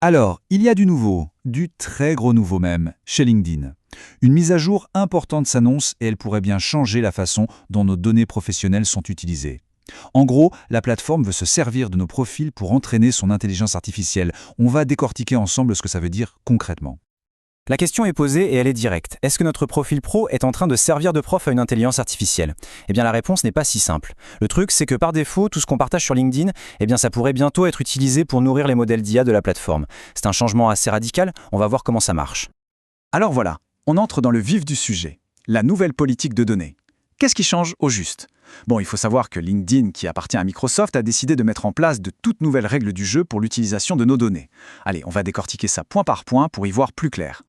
Alors, il y a du nouveau, du très gros nouveau même, chez LinkedIn. Une mise à jour importante s'annonce et elle pourrait bien changer la façon dont nos données professionnelles sont utilisées. En gros, la plateforme veut se servir de nos profils pour entraîner son intelligence artificielle. On va décortiquer ensemble ce que ça veut dire concrètement. La question est posée et elle est directe. Est-ce que notre profil pro est en train de servir de prof à une intelligence artificielle? Eh bien la réponse n'est pas si simple. Le truc, c'est que par défaut, tout ce qu'on partage sur LinkedIn, eh bien ça pourrait bientôt être utilisé pour nourrir les modèles d'IA de la plateforme. C'est un changement assez radical, on va voir comment ça marche. Alors voilà, on entre dans le vif du sujet, la nouvelle politique de données. Qu'est-ce qui change au juste? Bon, il faut savoir que LinkedIn, qui appartient à Microsoft, a décidé de mettre en place de toutes nouvelles règles du jeu pour l'utilisation de nos données. Allez, on va décortiquer ça point par point pour y voir plus clair.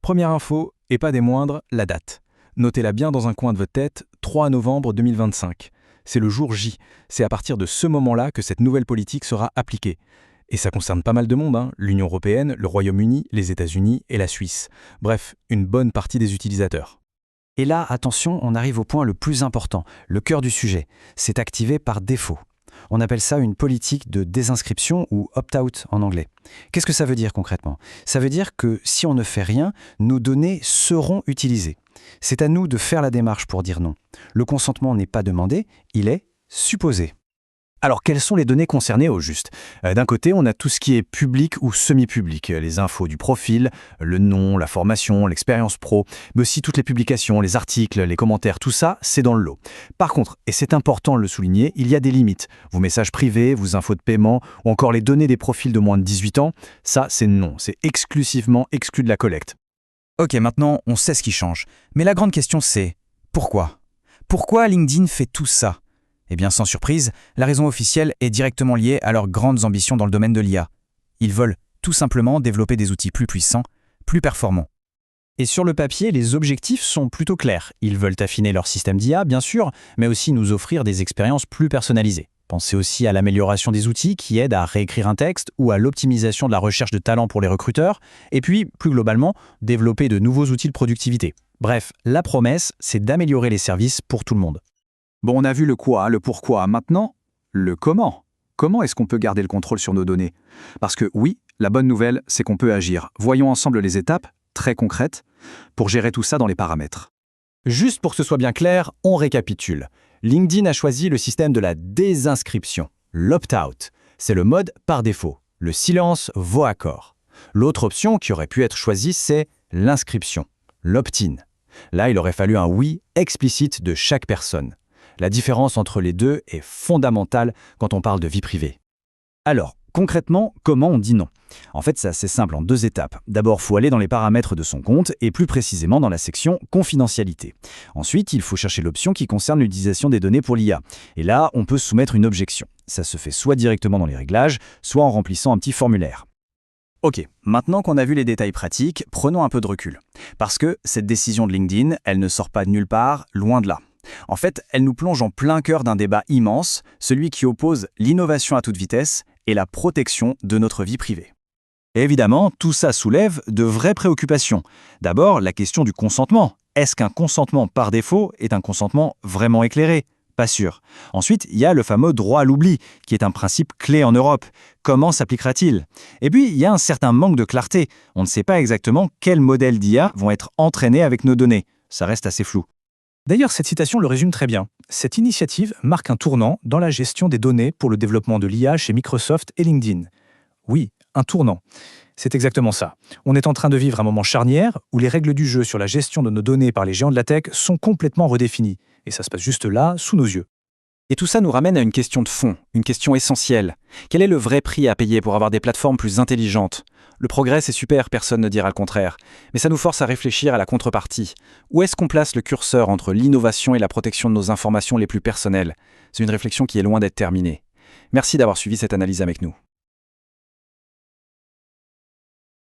Première info, et pas des moindres, la date. Notez-la bien dans un coin de votre tête, 3 novembre 2025. C'est le jour J. C'est à partir de ce moment-là que cette nouvelle politique sera appliquée. Et ça concerne pas mal de monde, l'Union européenne, le Royaume-Uni, les États-Unis et la Suisse. Bref, une bonne partie des utilisateurs. Et là, attention, on arrive au point le plus important, le cœur du sujet. C'est activé par défaut. On appelle ça une politique de désinscription ou opt-out en anglais. Qu'est-ce que ça veut dire concrètement? Ça veut dire que si on ne fait rien, nos données seront utilisées. C'est à nous de faire la démarche pour dire non. Le consentement n'est pas demandé, il est supposé. Alors, quelles sont les données concernées au juste? D'un côté, on a tout ce qui est public ou semi-public, les infos du profil, le nom, la formation, l'expérience pro, mais aussi toutes les publications, les articles, les commentaires, tout ça, c'est dans le lot. Par contre, et c'est important de le souligner, il y a des limites. Vos messages privés, vos infos de paiement, ou encore les données des profils de moins de 18 ans, ça, c'est non, c'est exclusivement exclu de la collecte. Ok, maintenant, on sait ce qui change. Mais la grande question, c'est pourquoi? Pourquoi LinkedIn fait tout ça? Eh bien, sans surprise, la raison officielle est directement liée à leurs grandes ambitions dans le domaine de l'IA. Ils veulent tout simplement développer des outils plus puissants, plus performants. Et sur le papier, les objectifs sont plutôt clairs. Ils veulent affiner leur système d'IA, bien sûr, mais aussi nous offrir des expériences plus personnalisées. Pensez aussi à l'amélioration des outils qui aident à réécrire un texte ou à l'optimisation de la recherche de talents pour les recruteurs, et puis, plus globalement, développer de nouveaux outils de productivité. Bref, la promesse, c'est d'améliorer les services pour tout le monde. Bon, on a vu le quoi, le pourquoi, maintenant, le comment. Comment est-ce qu'on peut garder le contrôle sur nos données? Parce que oui, la bonne nouvelle, c'est qu'on peut agir. Voyons ensemble les étapes, très concrètes, pour gérer tout ça dans les paramètres. Juste pour que ce soit bien clair, on récapitule. LinkedIn a choisi le système de la désinscription, l'opt-out. C'est le mode par défaut. Le silence vaut accord. L'autre option qui aurait pu être choisie, c'est l'inscription, l'opt-in. Là, il aurait fallu un oui explicite de chaque personne. La différence entre les deux est fondamentale quand on parle de vie privée. Alors, concrètement, comment on dit non? En fait, c'est assez simple en 2 étapes. D'abord, il faut aller dans les paramètres de son compte et plus précisément dans la section confidentialité. Ensuite, il faut chercher l'option qui concerne l'utilisation des données pour l'IA. Et là, on peut soumettre une objection. Ça se fait soit directement dans les réglages, soit en remplissant un petit formulaire. Ok, maintenant qu'on a vu les détails pratiques, prenons un peu de recul. Parce que cette décision de LinkedIn, elle ne sort pas de nulle part, loin de là. En fait, elle nous plonge en plein cœur d'un débat immense, celui qui oppose l'innovation à toute vitesse et la protection de notre vie privée. Et évidemment, tout ça soulève de vraies préoccupations. D'abord, la question du consentement. Est-ce qu'un consentement par défaut est un consentement vraiment éclairé? Pas sûr. Ensuite, il y a le fameux droit à l'oubli, qui est un principe clé en Europe. Comment s'appliquera-t-il? Et puis, il y a un certain manque de clarté. On ne sait pas exactement quels modèles d'IA vont être entraînés avec nos données. Ça reste assez flou. D'ailleurs, cette citation le résume très bien. Cette initiative marque un tournant dans la gestion des données pour le développement de l'IA chez Microsoft et LinkedIn. Oui, un tournant. C'est exactement ça. On est en train de vivre un moment charnière où les règles du jeu sur la gestion de nos données par les géants de la tech sont complètement redéfinies. Et ça se passe juste là, sous nos yeux. Et tout ça nous ramène à une question de fond, une question essentielle. Quel est le vrai prix à payer pour avoir des plateformes plus intelligentes? Le progrès, c'est super, personne ne dira le contraire. Mais ça nous force à réfléchir à la contrepartie. Où est-ce qu'on place le curseur entre l'innovation et la protection de nos informations les plus personnelles? C'est une réflexion qui est loin d'être terminée. Merci d'avoir suivi cette analyse avec nous.